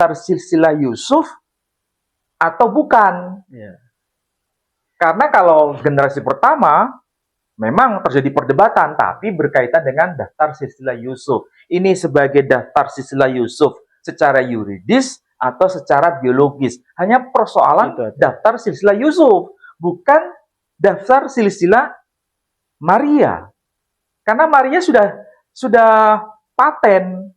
daftar silsilah Yusuf atau bukan. Ya. Karena kalau generasi pertama memang terjadi perdebatan, tapi berkaitan dengan daftar silsilah Yusuf. Ini sebagai daftar silsilah Yusuf secara yuridis atau secara biologis. Hanya persoalan daftar silsilah Yusuf, bukan daftar silsilah Maria. Karena Maria sudah paten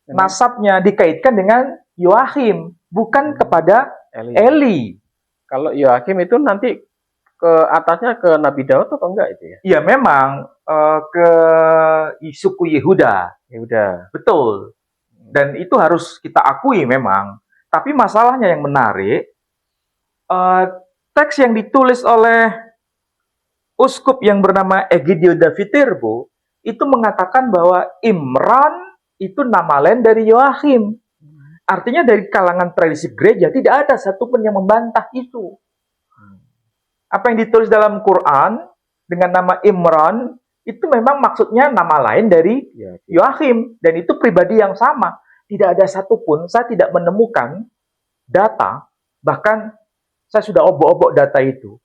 nasabnya dikaitkan dengan Yoakhim, bukan kepada Eli. Kalau Yoakhim itu nanti ke atasnya ke Nabi Daud atau enggak itu ya? Iya memang ke suku Yehuda. Betul. Dan itu harus kita akui memang. Tapi masalahnya yang menarik, teks yang ditulis oleh uskup yang bernama Egidio da Viterbo itu mengatakan bahwa Imran itu nama lain dari Yoakhim. Artinya dari kalangan tradisi gereja tidak ada satupun yang membantah itu. Apa yang ditulis dalam Quran dengan nama Imran itu memang maksudnya nama lain dari Yoakhim, dan itu pribadi yang sama. Tidak ada satupun, saya tidak menemukan data, bahkan saya sudah obok-obok data itu.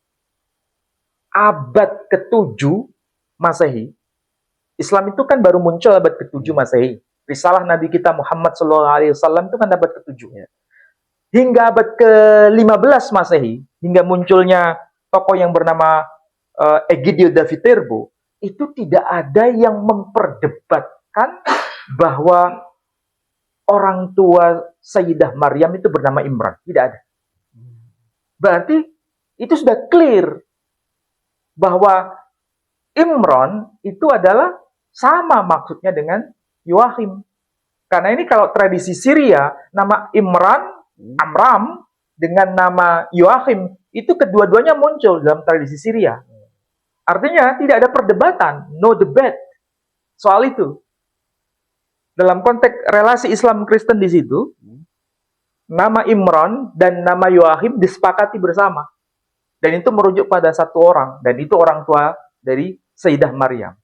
Abad ke-7 Masehi, Islam itu kan baru muncul abad ke-7 Masehi. Risalah Nabi kita Muhammad SAW itu kan abad ke-7. Hingga abad ke-15 Masehi, hingga munculnya tokoh yang bernama Egidio da Viterbo, itu tidak ada yang memperdebatkan bahwa orang tua Sayyidah Maryam itu bernama Imran. Tidak ada. Berarti itu sudah clear bahwa Imran itu adalah sama maksudnya dengan Yoakhim. Karena ini kalau tradisi Syria, nama Imran, Amram, dengan nama Yoakhim, itu kedua-duanya muncul dalam tradisi Syria. Artinya tidak ada perdebatan, no debate soal itu. Dalam konteks relasi Islam Kristen di situ, nama Imran dan nama Yoakhim disepakati bersama. Dan itu merujuk pada satu orang, dan itu orang tua dari Sayyidah Maryam.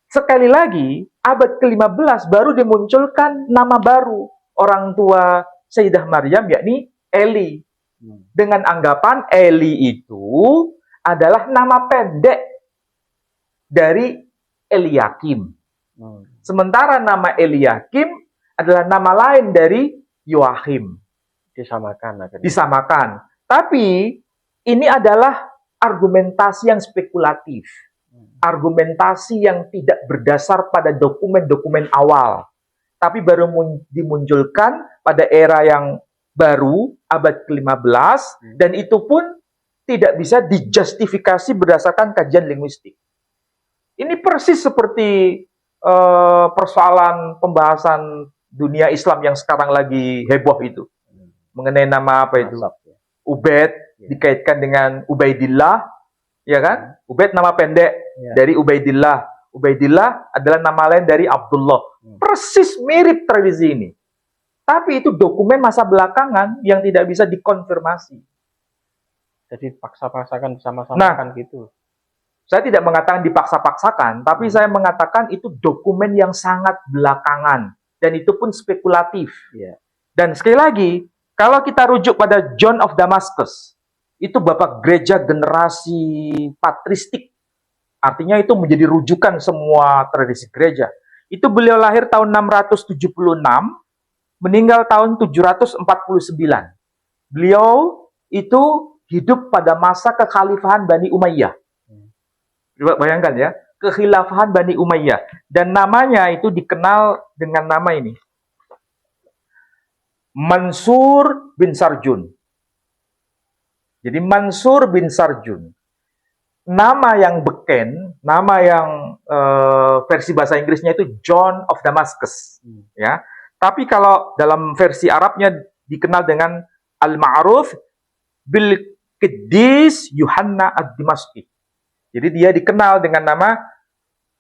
Sekali lagi, abad ke-15 baru dimunculkan nama baru orang tua Sayyidah Maryam, yakni Eli. Dengan anggapan Eli itu adalah nama pendek dari Eliakim. Sementara nama Eliakim adalah nama lain dari Yoakhim. Disamakan. Tapi ini adalah argumentasi yang spekulatif. Argumentasi yang tidak berdasar pada dokumen-dokumen awal. Tapi baru dimunculkan pada era yang baru, abad ke-15, dan itu pun tidak bisa dijustifikasi berdasarkan kajian linguistik. Ini persis seperti persoalan pembahasan dunia Islam yang sekarang lagi heboh itu. Mengenai nama apa itu? Ubaid, dikaitkan dengan Ubaidillah, ya kan? Ubaid nama pendek dari Ubaidillah. Ubaidillah adalah nama lain dari Abdullah. Persis mirip tradisi ini. Tapi itu dokumen masa belakangan yang tidak bisa dikonfirmasi. Jadi paksa-paksakan sama-sama gitu. Saya tidak mengatakan dipaksa-paksakan, tapi saya mengatakan itu dokumen yang sangat belakangan. Dan itu pun spekulatif. Dan sekali lagi, kalau kita rujuk pada John of Damascus, itu bapak gereja generasi patristik. Artinya itu menjadi rujukan semua tradisi gereja. Itu beliau lahir tahun 676, meninggal tahun 749. Beliau itu hidup pada masa kekhalifahan Bani Umayyah. Bayangkan ya, kekhilafahan Bani Umayyah. Dan namanya itu dikenal dengan nama ini. Mansur bin Sarjun. Jadi Mansur bin Sarjun. Nama yang beken, nama yang versi bahasa Inggrisnya itu John of Damascus. Ya. Tapi kalau dalam versi Arabnya dikenal dengan Al-Ma'ruf bil Qiddis Yuhanna ad-Dimashqi. Jadi dia dikenal dengan nama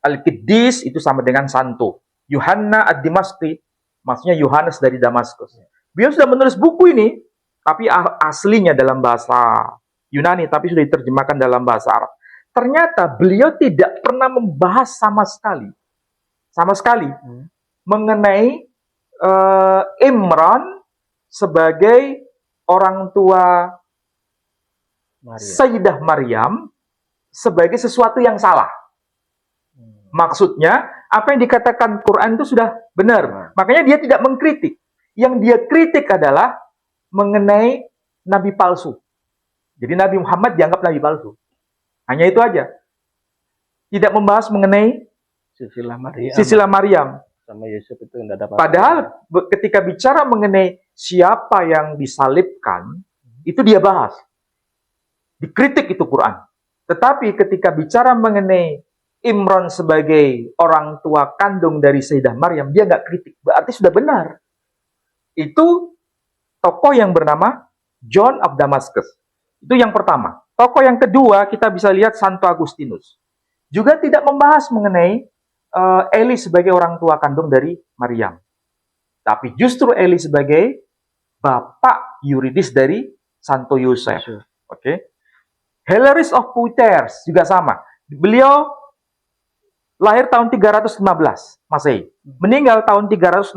Al-Qiddis, itu sama dengan Santo. Yuhanna ad-Dimashqi, maksudnya Yohanes dari Damaskus. Beliau sudah menulis buku ini, tapi aslinya dalam bahasa Yunani, tapi sudah diterjemahkan dalam bahasa Arab. Ternyata beliau tidak pernah membahas sama sekali mengenai Imran sebagai orang tua Maria. Sayyidah Maryam sebagai sesuatu yang salah. Maksudnya, apa yang dikatakan Quran itu sudah benar. Makanya dia tidak mengkritik. Yang dia kritik adalah mengenai nabi palsu. Jadi Nabi Muhammad dianggap nabi palsu. Hanya itu aja. Tidak membahas mengenai Sisilah Maria Maryam. sama Yusuf itu tidak ada apa-apa. Padahal ketika bicara mengenai siapa yang disalibkan, itu dia bahas. Dikritik itu Quran. Tetapi ketika bicara mengenai Imran sebagai orang tua kandung dari Sayyidah Maryam, dia nggak kritik. Berarti sudah benar. Itu tokoh yang bernama John of Damascus. Itu yang pertama. Tokoh yang kedua, kita bisa lihat Santo Agustinus. Juga tidak membahas mengenai Eli sebagai orang tua kandung dari Maryam. Tapi justru Eli sebagai bapak yuridis dari Santo Yosef. Oke. Hilarius of Poitiers juga sama. Beliau lahir tahun 315 Masehi, meninggal tahun 367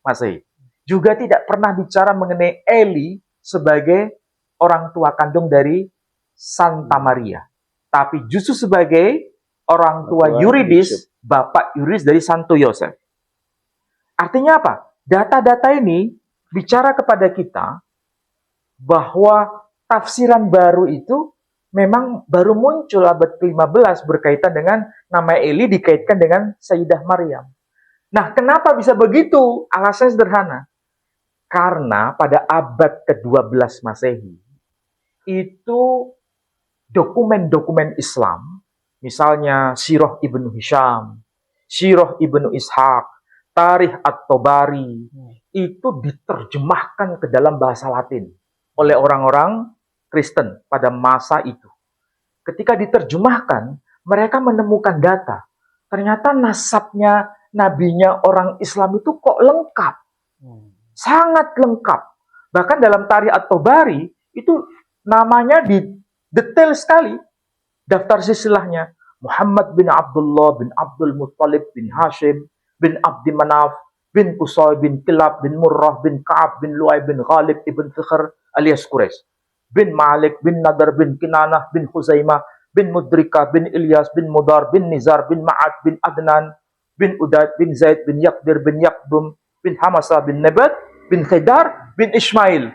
Masehi. Juga tidak pernah bicara mengenai Eli sebagai orang tua kandung dari Santa Maria, tapi justru sebagai orang tua yuridis, bapak yuridis dari Santo Yosef. Artinya apa? Data-data ini bicara kepada kita bahwa tafsiran baru itu memang baru muncul abad ke-15 berkaitan dengan nama Eli dikaitkan dengan Sayyidah Maryam. Nah, kenapa bisa begitu? Alasannya sederhana. Karena pada abad ke-12 Masehi, itu dokumen-dokumen Islam, misalnya Sirah Ibnu Hisham, Sirah Ibnu Ishaq, Tarikh At-Tabari, itu diterjemahkan ke dalam bahasa Latin oleh orang-orang Kristen pada masa itu. Ketika diterjemahkan, mereka menemukan data. Ternyata nasabnya, nabinya orang Islam itu kok lengkap. Sangat lengkap. Bahkan dalam Tarikh At-Tabari, itu namanya detail sekali. Daftar silsilahnya. Muhammad bin Abdullah bin Abdul Muttalib bin Hashim bin Abdi Manaf bin Qusay bin Kilab bin Murrah bin Ka'ab bin Lu'ay bin Ghalib ibn Fikhr alias Quraisy bin Malik bin Nadar bin Kinanah bin Khuzaimah bin Mudrika bin Ilyas bin Mudar bin Nizar bin Ma'ad bin Adnan bin Udaid bin Zaid bin Yaqdir bin Yaqdum bin Hamasa bin Nabat bin Khidar bin Ismail.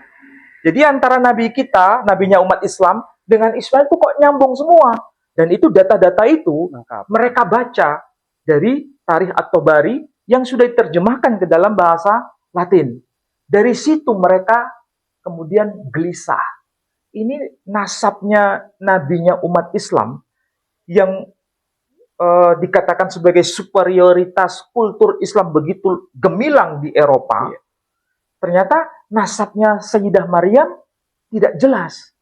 Jadi antara nabi kita, nabinya umat Islam dengan Ismail itu kok nyambung semua. Dan itu data-data itu mereka baca dari Tarikh At-Tabari yang sudah diterjemahkan ke dalam bahasa Latin. Dari situ mereka kemudian gelisah. Ini nasabnya nabinya umat Islam yang dikatakan sebagai superioritas kultur Islam begitu gemilang di Eropa. Ternyata nasabnya Sayyidah Maryam tidak jelas.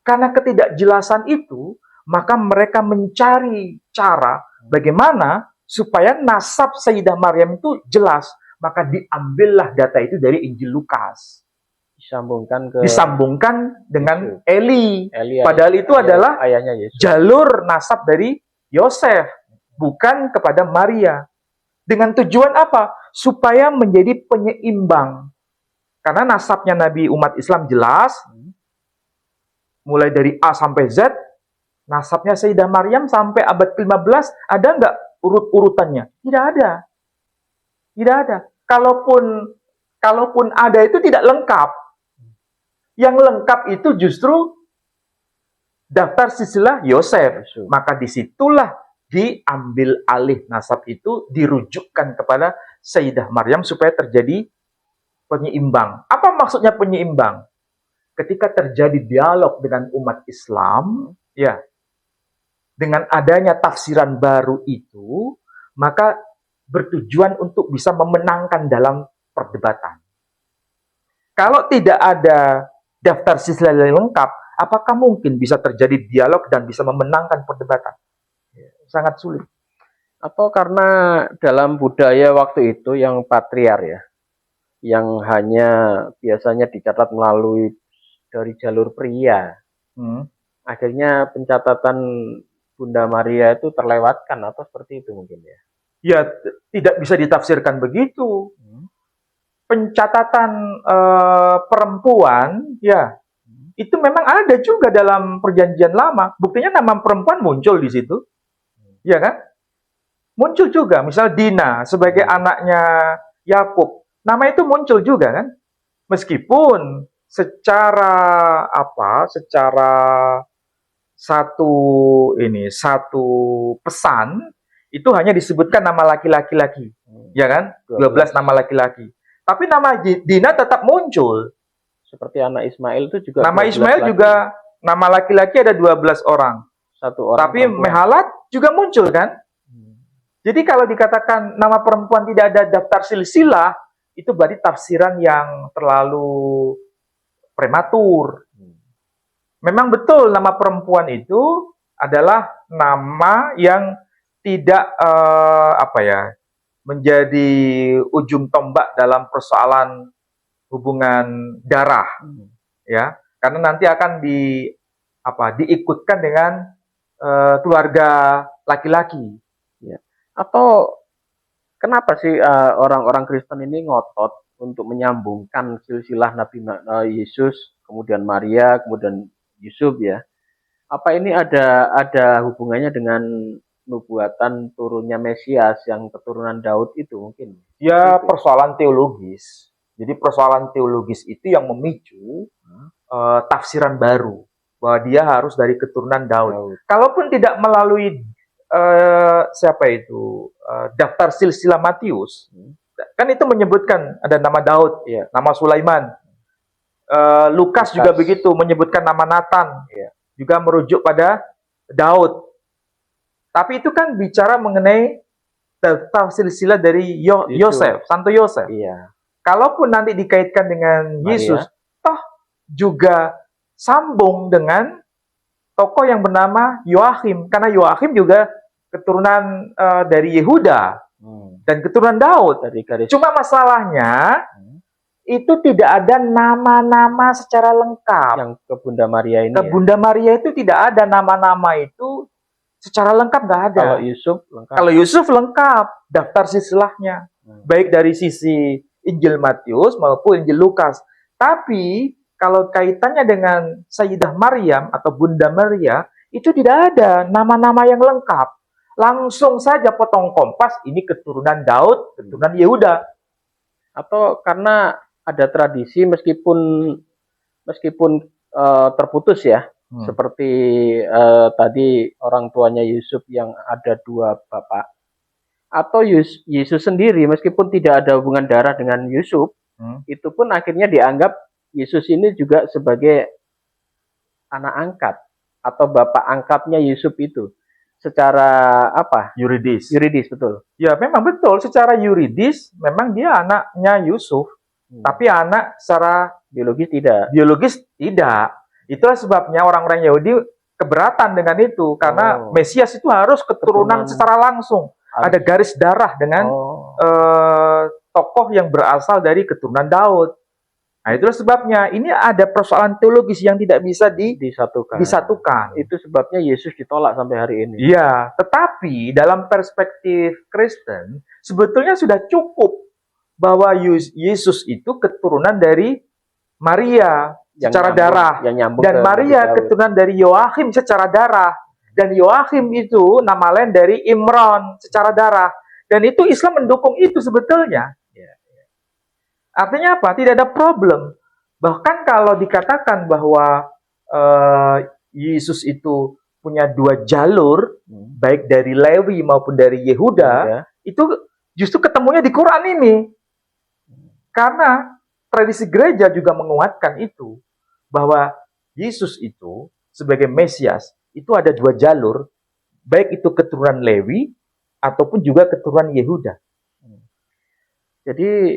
Karena ketidakjelasan itu, maka mereka mencari cara bagaimana supaya nasab Sayyidah Maryam itu jelas. Maka diambillah data itu dari Injil Lukas. Disambungkan dengan Eli. Padahal itu adalah ayahnya Yesus. Jalur nasab dari Yosef, bukan kepada Maria. Dengan tujuan apa? Supaya menjadi penyeimbang. Karena nasabnya Nabi umat Islam jelas, mulai dari A sampai Z, nasabnya Sayyidah Maryam sampai abad ke-15, ada nggak urut-urutannya? Tidak ada. Tidak ada. Kalaupun ada itu tidak lengkap. Yang lengkap itu justru daftar silsilah Yosef. Maka disitulah diambil alih nasab itu, dirujukkan kepada Sayyidah Maryam supaya terjadi penyeimbang. Apa maksudnya penyeimbang? Ketika terjadi dialog dengan umat Islam, ya, dengan adanya tafsiran baru itu, maka bertujuan untuk bisa memenangkan dalam perdebatan. Kalau tidak ada daftar silsilah yang lengkap, apakah mungkin bisa terjadi dialog dan bisa memenangkan perdebatan? Sangat sulit. Atau karena dalam budaya waktu itu yang patriar ya, yang hanya biasanya dicatat melalui dari jalur pria, akhirnya pencatatan Bunda Maria itu terlewatkan atau seperti itu mungkin ya? Ya, tidak bisa ditafsirkan begitu. pencatatan perempuan, ya itu memang ada juga dalam perjanjian lama. Buktinya nama perempuan muncul di situ, ya kan? Muncul juga, misal Dina sebagai anaknya Yakub, nama itu muncul juga kan? Meskipun secara secara satu pesan itu hanya disebutkan nama laki-laki lagi, ya kan? 12 nama laki-laki. Tapi nama Dina tetap muncul. Seperti anak Ismail itu juga nama Ismail juga nama laki-laki ada 12 orang. Satu orang. Tapi Mehalat juga muncul kan? Jadi kalau dikatakan nama perempuan tidak ada daftar silsilah, itu berarti tafsiran yang terlalu prematur. Memang betul nama perempuan itu adalah nama yang tidak menjadi ujung tombak dalam persoalan hubungan darah, ya, karena nanti akan diikutkan dengan keluarga laki-laki. Ya. Atau kenapa sih orang-orang Kristen ini ngotot untuk menyambungkan silsilah Nabi Yesus, kemudian Maria, kemudian Yusuf ya? Apa ini ada hubungannya dengan nubuatan turunnya Mesias yang keturunan Daud itu mungkin? Ya, persoalan teologis. Jadi persoalan teologis itu yang memicu tafsiran baru bahwa dia harus dari keturunan Daud. Kalaupun tidak melalui daftar silsilah Matius, kan itu menyebutkan ada nama Daud, nama Sulaiman. Lukas juga begitu, menyebutkan nama Nathan, juga merujuk pada Daud. Tapi itu kan bicara mengenai daftar silsilah dari Yosef, Santo Yosef. Iya. Kalaupun nanti dikaitkan dengan Yesus, toh juga sambung dengan tokoh yang bernama Yoakhim, karena Yoakhim juga keturunan dari Yehuda dan keturunan Daud. Cuma masalahnya itu tidak ada nama-nama secara lengkap. Yang ke Bunda Maria ini. Ke Bunda Maria itu tidak ada nama-nama itu secara lengkap, nggak ada. Kalau Yusuf lengkap. Kalau Yusuf lengkap, daftar silsilahnya, baik dari sisi Injil Matius maupun Injil Lukas. Tapi kalau kaitannya dengan Sayyidah Maryam atau Bunda Maria, itu tidak ada nama-nama yang lengkap. Langsung saja potong kompas, ini keturunan Daud, keturunan Yehuda. Atau karena ada tradisi meskipun terputus ya, seperti tadi orang tuanya Yusuf yang ada dua bapak. Atau Yesus sendiri meskipun tidak ada hubungan darah dengan Yusuf, itu pun akhirnya dianggap Yesus ini juga sebagai anak angkat atau bapak angkatnya Yusuf itu. Secara Yuridis. Yuridis, betul. Ya, memang betul. Secara yuridis memang dia anaknya Yusuf, tapi anak secara biologis tidak. Biologis tidak. Itulah sebabnya orang-orang Yahudi keberatan dengan itu, karena Mesias itu harus keturunan secara langsung. Ada garis darah dengan tokoh yang berasal dari keturunan Daud. Nah, itulah sebabnya ini ada persoalan teologis yang tidak bisa disatukan. Itu sebabnya Yesus ditolak sampai hari ini. Iya, tetapi dalam perspektif Kristen sebetulnya sudah cukup bahwa Yesus itu keturunan dari Maria secara darah, dan Maria keturunan dari Yoakhim secara darah. Dan Yoakhim itu nama lain dari Imron secara darah. Dan itu Islam mendukung itu sebetulnya. Artinya apa? Tidak ada problem. Bahkan kalau dikatakan bahwa Yesus itu punya dua jalur, baik dari Lewi maupun dari Yehuda, itu justru ketemunya di Quran ini. Karena tradisi gereja juga menguatkan itu, bahwa Yesus itu sebagai Mesias, itu ada dua jalur, baik itu keturunan Lewi, ataupun juga keturunan Yehuda. Jadi,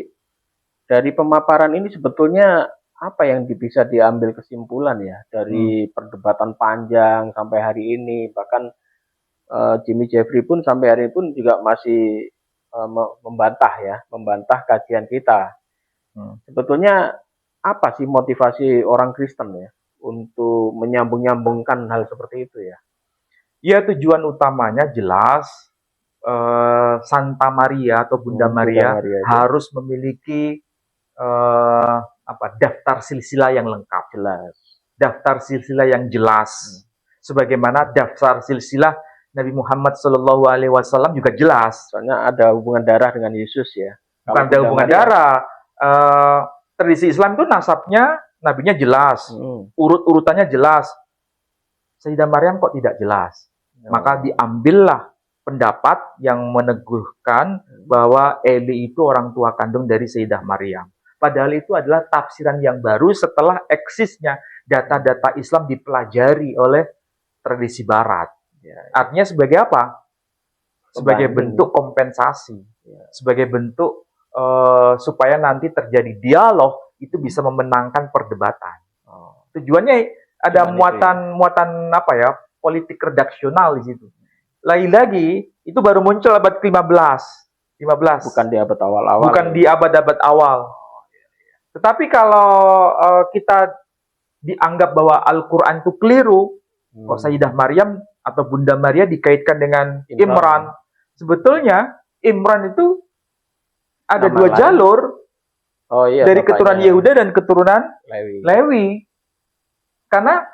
dari pemaparan ini sebetulnya apa yang bisa diambil kesimpulan ya, dari perdebatan panjang sampai hari ini, bahkan Jimmy Jeffrey pun sampai hari ini pun juga masih membantah kajian kita. Sebetulnya apa sih motivasi orang Kristen ya untuk menyambung-nyambungkan hal seperti itu ya? Ya, tujuan utamanya jelas Santa Maria atau Bunda Maria harus memiliki daftar silsilah yang lengkap, Jelas. daftar silsilah yang jelas, sebagaimana daftar silsilah Nabi Muhammad Shallallahu Alaihi Wasallam juga jelas. Soalnya ada hubungan darah dengan Yesus ya. Bukan ada hubungan darah. Tradisi Islam itu nasabnya, nabinya jelas, urut-urutannya jelas. Sayyidah Maryam kok tidak jelas? Maka diambillah pendapat yang meneguhkan bahwa Eli itu orang tua kandung dari Sayyidah Maryam. Padahal itu adalah tafsiran yang baru setelah eksisnya data-data Islam dipelajari oleh tradisi Barat. Artinya sebagai apa? Sebagai bentuk kompensasi, sebagai bentuk supaya nanti terjadi dialog itu bisa memenangkan perdebatan. Tujuannya ada muatan politik redaksional di situ. Lagi-lagi itu baru muncul abad ke-15. Bukan di abad awal-awal. Bukan di abad-abad awal. Tetapi kalau kita dianggap bahwa Al-Quran itu keliru, kok Sayyidah Maryam atau Bunda Maria dikaitkan dengan Imran. Sebetulnya Imran itu ada dua jalur, dari keturunan Yehuda dan keturunan Lewi. Karena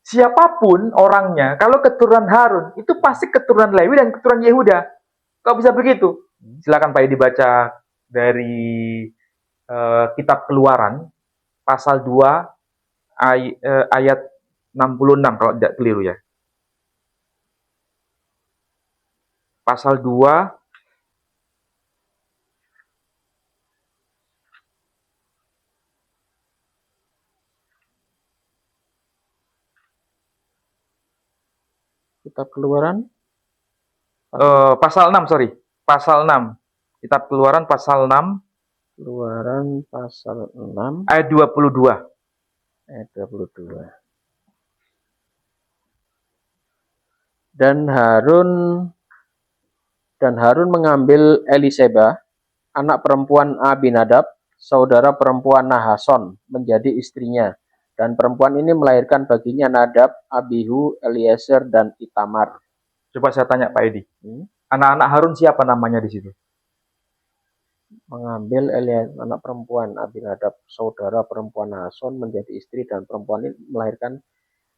siapapun orangnya, kalau keturunan Harun, itu pasti keturunan Lewi dan keturunan Yehuda. Kok bisa begitu? Silakan Pak dibaca dari kitab Keluaran, pasal 2, ayat 66, kalau tidak keliru ya. Pasal 2, Kitab Keluaran pasal 6, pasal 6. Kitab Keluaran pasal 6. Keluaran pasal 6 ayat 22. Ayat 22. Dan Harun mengambil Eliseba, anak perempuan Abinadab, saudara perempuan Nahason, menjadi istrinya. Dan perempuan ini melahirkan baginya Nadab, Abihu, Eliezer, dan Itamar. Coba saya tanya Pak Edi, anak-anak Harun siapa namanya di situ? Mengambil Eliezer, anak perempuan Abinadab, saudara perempuan Nahason, menjadi istri, dan perempuan ini melahirkan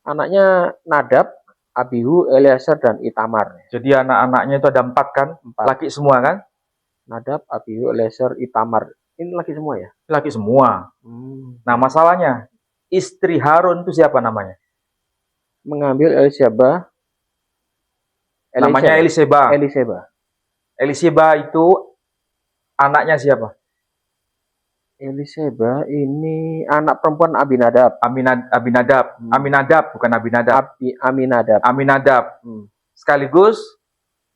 anaknya Nadab, Abihu, Eliezer, dan Itamar. Jadi anak-anaknya itu ada 4 kan? 4. Laki semua kan? Nadab, Abihu, Eliezer, Itamar. Ini laki semua ya? Laki semua. Nah masalahnya, istri Harun itu siapa namanya? Mengambil Eliseba. Namanya Eliseba. Eliseba itu anaknya siapa? Eliseba ini anak perempuan Abinadab. Aminadab, bukan Abinadab. Aminadab. Sekaligus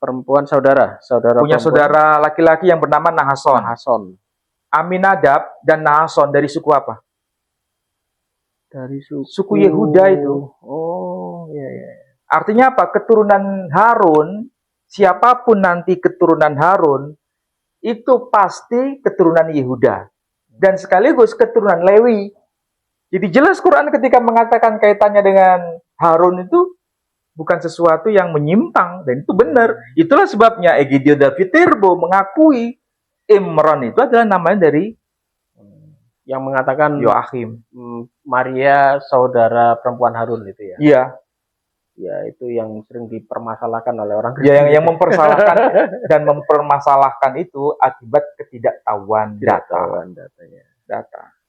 perempuan saudara punya saudara laki-laki yang bernama Nahason. Aminadab dan Nahason dari suku apa? Dari suku Yehuda itu. Oh, iya. Artinya apa? Keturunan Harun, siapapun nanti keturunan Harun, itu pasti keturunan Yehuda. Dan sekaligus keturunan Lewi. Jadi jelas Quran ketika mengatakan kaitannya dengan Harun itu bukan sesuatu yang menyimpang. Dan itu benar. Itulah sebabnya Egidio David Tirbo mengakui Imran itu adalah namanya dari yang mengatakan Yoachim. Maria saudara perempuan Harun itu ya. Iya. Ya, itu yang sering dipermasalahkan oleh orang Kristen. Ya, yang mempersalahkan dan mempermasalahkan itu akibat ketidaktahuan data.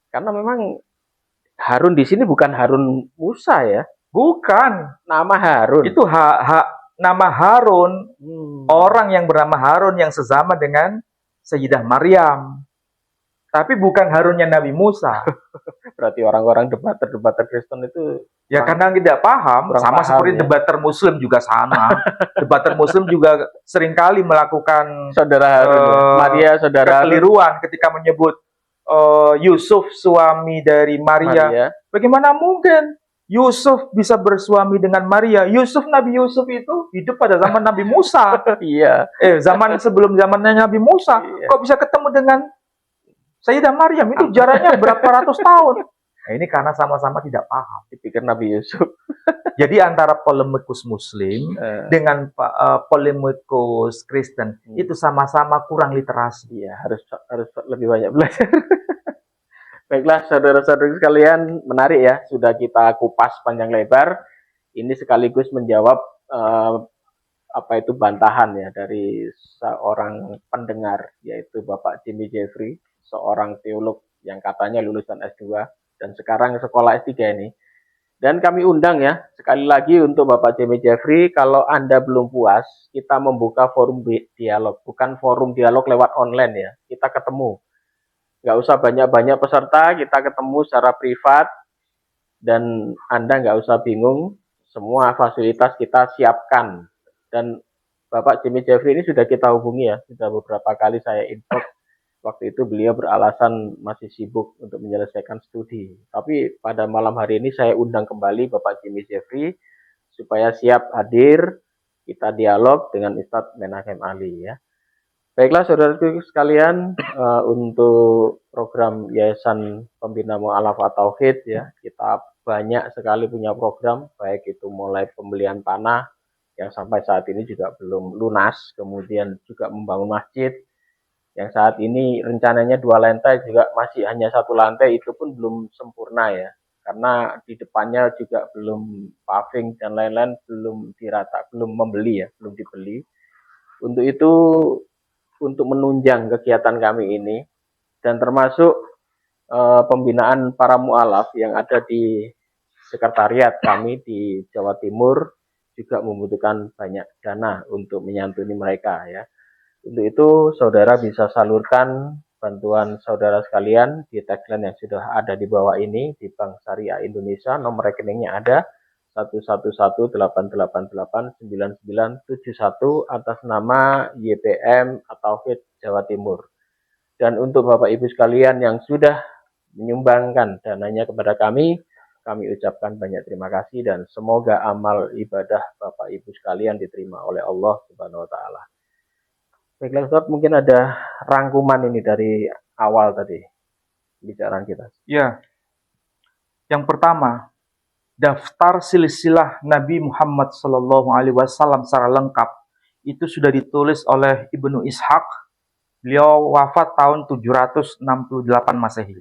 Karena memang Harun di sini bukan Harun Musa ya. Bukan. Nama Harun. Itu nama Harun. Orang yang bernama Harun yang sesama dengan Sayyidah Maryam. Tapi bukan Harunnya Nabi Musa. Berarti orang-orang debater Kristen itu ya karena tidak paham, sama seperti ya. Debater Muslim juga sama. Debater Muslim juga seringkali melakukan saudara Harun, Maria saudara kekeliruan ketika menyebut Yusuf suami dari Maria. Bagaimana mungkin Yusuf bisa bersuami dengan Maria? Nabi Yusuf itu hidup pada zaman Nabi Musa. Iya. Zaman sebelum zamannya Nabi Musa. Iya. Kok bisa ketemu dengan Sayyidah Maryam? Itu jaraknya berapa ratus tahun. Nah, ini karena sama-sama tidak paham. Dipikir Nabi Yusuf. Jadi antara polemikus Muslim dengan polemikus Kristen itu sama-sama kurang literasi. Iya, harus lebih banyak belajar. Baiklah, saudara-saudari sekalian, menarik ya, sudah kita kupas panjang lebar. Ini sekaligus menjawab apa itu bantahan ya dari seorang pendengar, yaitu Bapak Jimmy Jeffrey, seorang teolog yang katanya lulusan S2 dan sekarang sekolah S3 ini. Dan kami undang ya, sekali lagi untuk Bapak Jimmy Jeffrey, kalau Anda belum puas, kita membuka forum dialog, bukan forum dialog lewat online ya, kita ketemu. Nggak usah banyak-banyak peserta, kita ketemu secara privat, dan Anda nggak usah bingung, semua fasilitas kita siapkan. Dan Bapak Jimmy Jeffrey ini sudah kita hubungi ya, sudah beberapa kali saya inbox. Waktu itu beliau beralasan masih sibuk untuk menyelesaikan studi. Tapi pada malam hari ini saya undang kembali Bapak Jimmy Jeffrey supaya siap hadir, kita dialog dengan Ustadz Menahem Ali ya. Baiklah saudaraku sekalian, untuk program Yayasan Pembina Mu'allafat Tauhid ya, kita banyak sekali punya program, baik itu mulai pembelian tanah yang sampai saat ini juga belum lunas, kemudian juga membangun masjid yang saat ini rencananya 2 lantai, juga masih hanya 1 lantai, itu pun belum sempurna ya, karena di depannya juga belum paving dan lain-lain, belum dirata, belum membeli ya, belum dibeli. Untuk itu, untuk menunjang kegiatan kami ini dan termasuk pembinaan para mu'alaf yang ada di sekretariat kami di Jawa Timur juga membutuhkan banyak dana untuk menyantuni mereka ya. Untuk itu saudara bisa salurkan bantuan saudara sekalian di tagline yang sudah ada di bawah ini di Bank Syariah Indonesia. Nomor rekeningnya ada 111889971 atas nama YPM Tauhid Jawa Timur. Dan untuk Bapak Ibu sekalian yang sudah menyumbangkan dananya kepada kami ucapkan banyak terima kasih dan semoga amal ibadah Bapak Ibu sekalian diterima oleh Allah Subhanahu wa taala. Baiklah Ustaz, mungkin ada rangkuman ini dari awal tadi bicaraan kita. Ya, yang pertama, daftar silsilah Nabi Muhammad SAW secara lengkap itu sudah ditulis oleh Ibnu Ishaq. Beliau wafat tahun 768 Masehi.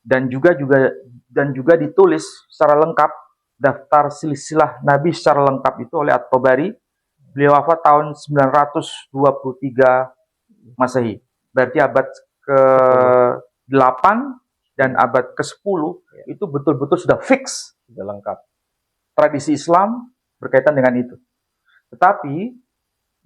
Dan juga ditulis secara lengkap daftar silsilah Nabi secara lengkap itu oleh At-Tabari. Beliau wafat tahun 923 Masehi. Berarti abad ke-8 dan abad ke-10 itu betul-betul sudah fix, sudah lengkap. Tradisi Islam berkaitan dengan itu. Tetapi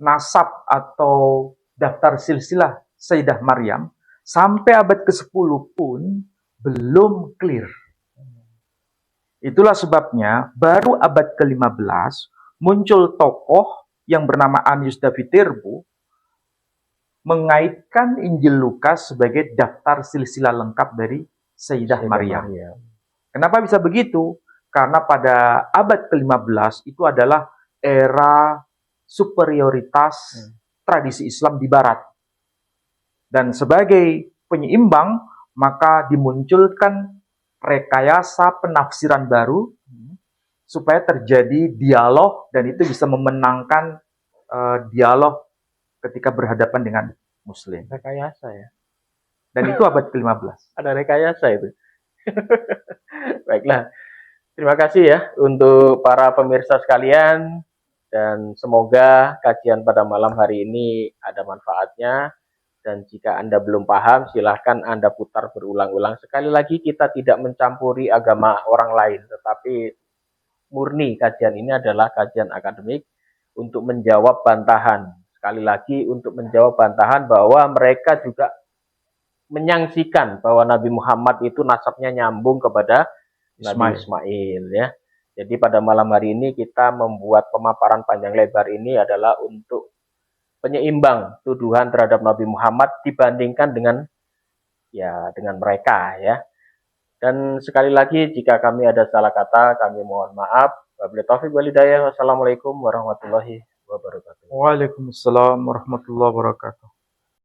nasab atau daftar silsilah Sayyidah Maryam sampai abad ke-10 pun belum clear. Itulah sebabnya baru abad ke-15 muncul tokoh yang bernama Anius David Tirbu mengaitkan Injil Lukas sebagai daftar silsilah lengkap dari Sayyidah Maryam. Kenapa bisa begitu? Karena pada abad ke-15 itu adalah era superioritas tradisi Islam di Barat. Dan sebagai penyeimbang, maka dimunculkan rekayasa penafsiran baru supaya terjadi dialog dan itu bisa memenangkan dialog ketika berhadapan dengan Muslim. Rekayasa ya. Dan itu abad ke-15. Ada rekayasa itu. Baiklah. Terima kasih ya untuk para pemirsa sekalian dan semoga kajian pada malam hari ini ada manfaatnya. Dan jika Anda belum paham, silahkan Anda putar berulang-ulang. Sekali lagi kita tidak mencampuri agama orang lain, tetapi murni kajian ini adalah kajian akademik untuk menjawab bantahan. Sekali lagi untuk menjawab bantahan bahwa mereka juga menyaksikan bahwa Nabi Muhammad itu nasabnya nyambung kepada Nabi Ismail ya. Jadi pada malam hari ini kita membuat pemaparan panjang lebar ini adalah untuk penyeimbang tuduhan terhadap Nabi Muhammad dibandingkan dengan mereka ya. Dan sekali lagi jika kami ada salah kata kami mohon maaf. Wabillahi taufiq wal hidayah. Wassalamualaikum warahmatullahi wabarakatuh. Waalaikumsalam warahmatullahi wabarakatuh.